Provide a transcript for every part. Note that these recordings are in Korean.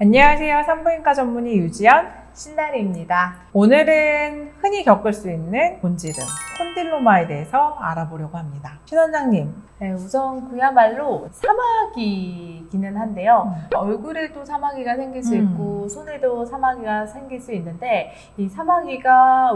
안녕하세요. 산부인과 전문의 유지연, 신나리입니다. 오늘은 흔히 겪을 수 있는 곤지름, 콘딜로마에 대해서 알아보려고 합니다. 신 원장님. 네, 우선 그야말로 사마귀기는 한데요. 얼굴에도 사마귀가 생길 수 있고 손에도 사마귀가 생길 수 있는데 이 사마귀가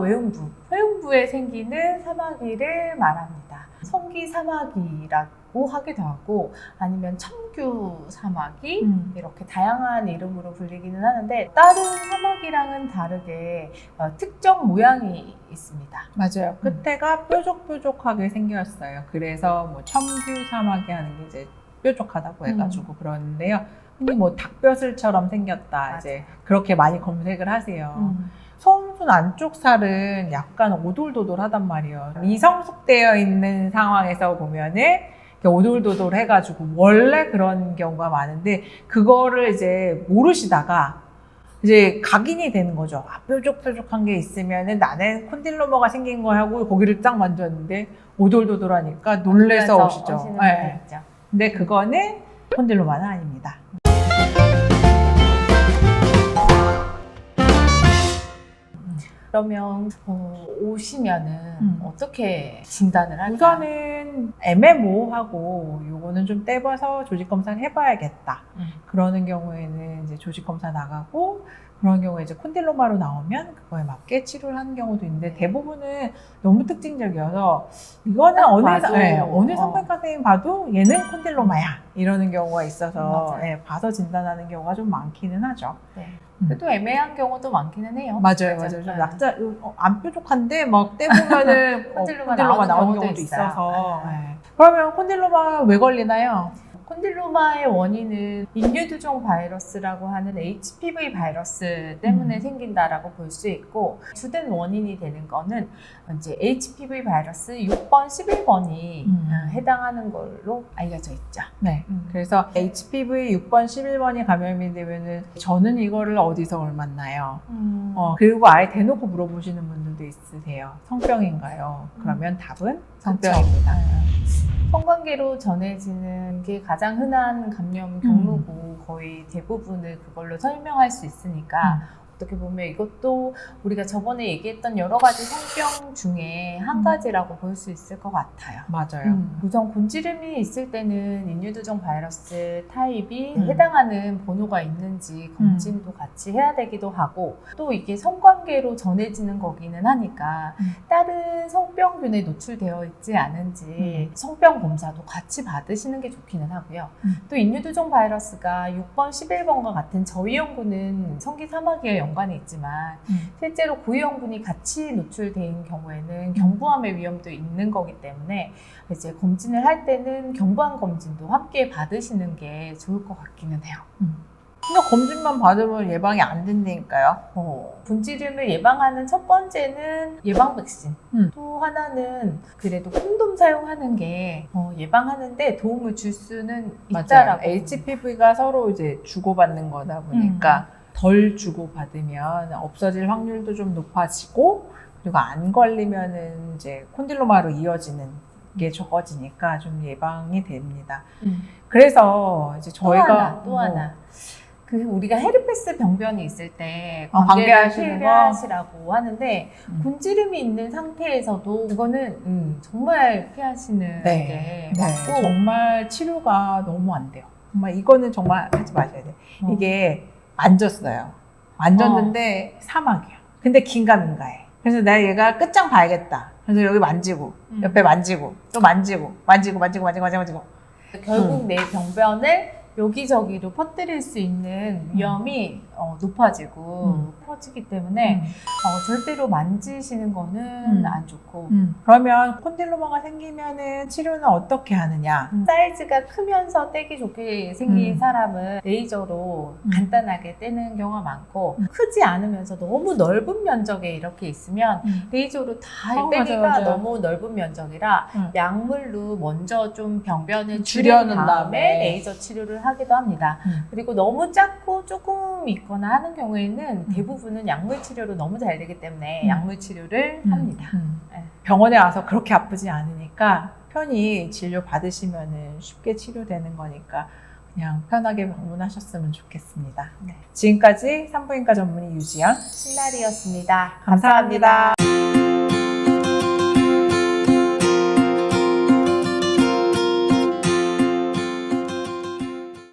회음부에 생기는 사마귀를 말합니다. 성기 사마귀라고 하기도 하고 아니면 청규 사마귀 이렇게 다양한 이름으로 불리기는 하는데 다른 사마귀랑은 다르게 특정 모양이 있습니다. 맞아요. 끝에가 뾰족뾰족하게 생겼어요. 그래서 뭐 첨규 사마귀 하는 게 이제 뾰족하다고 해가지고 그러는데요. 흔히 뭐 닭벼슬처럼 생겼다. 맞아요. 이제 그렇게 많이 검색을 하세요. 소음순 안쪽 살은 약간 오돌도돌하단 말이에요. 미성숙되어 있는 상황에서 보면은 이렇게 오돌도돌 해가지고 원래 그런 경우가 많은데 그거를 이제 모르시다가 이제 각인이 되는 거죠. 뾰족뾰족한 게 있으면은 나는 콘딜로마가 생긴 거 하고 거기를 딱 만졌는데 오돌도돌하니까 놀래서 오시죠. 네. 근데 그거는 콘딜로마는 아닙니다. 그러면 오시면은 어떻게 진단을 할까요? 우선은 애매모호하고 요거는 좀 떼봐서 조직 검사를 해봐야겠다. 그러는 경우에는 이제 조직 검사 나가고 그런 경우에 이제 콘딜로마로 나오면 그거에 맞게 치료를 하는 경우도 있는데 대부분은 너무 특징적이어서 이거는 어느 산부인과 선생님 봐도 얘는 콘딜로마야 이러는 경우가 있어서 봐서 진단하는 경우가 좀 많기는 하죠. 네. 또 애매한 경우도 많기는 해요. 맞아요. 좀 낙자 안 뾰족한데 막 떼보면은 콘딜로마 콘딜로마 나오는 경우도 경우도 있어요. 있어서. 그러면 콘딜로마 왜 걸리나요? 콘딜로마의 원인은 인유두종 바이러스라고 하는 HPV 바이러스 때문에 생긴다라고 볼 수 있고 주된 원인이 되는 거는 이제 HPV 바이러스 6번, 11번이 해당하는 걸로 알려져 있죠. 네. 그래서 HPV 6번, 11번이 감염이 되면은 저는 이거를 어디서 만나요? 그리고 아예 대놓고 물어보시는 분들도 있으세요. 성병인가요? 그러면 답은 성병입니다. 성관계로 전해지는 게 가장 흔한 감염 경로고 거의 대부분을 그걸로 설명할 수 있으니까 어떻게 보면 이것도 우리가 저번에 얘기했던 여러 가지 성병 중에 한 가지라고 볼 수 있을 것 같아요. 맞아요. 우선 곤지름이 있을 때는 인유두종 바이러스 타입이 해당하는 번호가 있는지 검진도 같이 해야 되기도 하고 또 이게 성관계로 전해지는 거기는 하니까 다른 성병균에 노출되어 있지 않은지 성병 검사도 같이 받으시는 게 좋기는 하고요. 또 인유두종 바이러스가 6번, 11번과 같은 저위험군은 성기 사마귀와 연관이 있지만 실제로 고위험군이 같이 노출된 경우에는 경부암의 위험도 있는 거기 때문에 이제 검진을 할 때는 경부암 검진도 함께 받으시는 게 좋을 것 같기는 해요. 근데 검진만 받으면 예방이 안 된다니까요. 곤지름을 예방하는 첫 번째는 예방 백신. 또 하나는 그래도 콘돔 사용하는 게 예방하는데 도움을 줄 수는 있다라고. HPV가 서로 이제 주고받는 거다 보니까 덜 주고받으면 없어질 확률도 좀 높아지고 그리고 안 걸리면은 이제 콘딜로마로 이어지는 게 적어지니까 좀 예방이 됩니다. 그래서 이제 저희가 또 하나. 그 우리가 헤르페스 병변이 있을 때 관계하시는 피하시라고 하는데 곤지름이 있는 상태에서도 그거는 정말 피하시는 게 맞고 정말 치료가 너무 안 돼요. 정말 이거는 정말 하지 마셔야 돼요. 이게 만졌어요. 만졌는데 사막이야. 근데 긴가민가해. 그래서 내가 얘가 끝장 봐야겠다. 그래서 여기 만지고 옆에 만지고 또 만지고 결국 내 병변을 여기저기로 퍼뜨릴 수 있는 위험이 높아지고 퍼지기 때문에 절대로 만지시는 거는 안 좋고 그러면 콘딜로마가 생기면은 치료는 어떻게 하느냐? 사이즈가 크면서 떼기 좋게 생긴 사람은 레이저로 간단하게 떼는 경우가 많고 크지 않으면서 너무 넓은 면적에 이렇게 있으면 레이저로 다 떼기가 맞아요. 너무 넓은 면적이라 약물로 먼저 좀 병변을 줄여놓은 줄인 다음에 레이저 치료를 하기도 합니다. 그리고 너무 작고 조금 있거나 하는 경우에는 대부분은 약물 치료로 너무 잘 되기 때문에 약물 치료를 합니다. 병원에 와서 그렇게 아프지 않으니까 편히 진료 받으시면은 쉽게 치료되는 거니까 그냥 편하게 방문하셨으면 좋겠습니다. 네. 지금까지 산부인과 전문의 유지연 신날이었습니다. 감사합니다.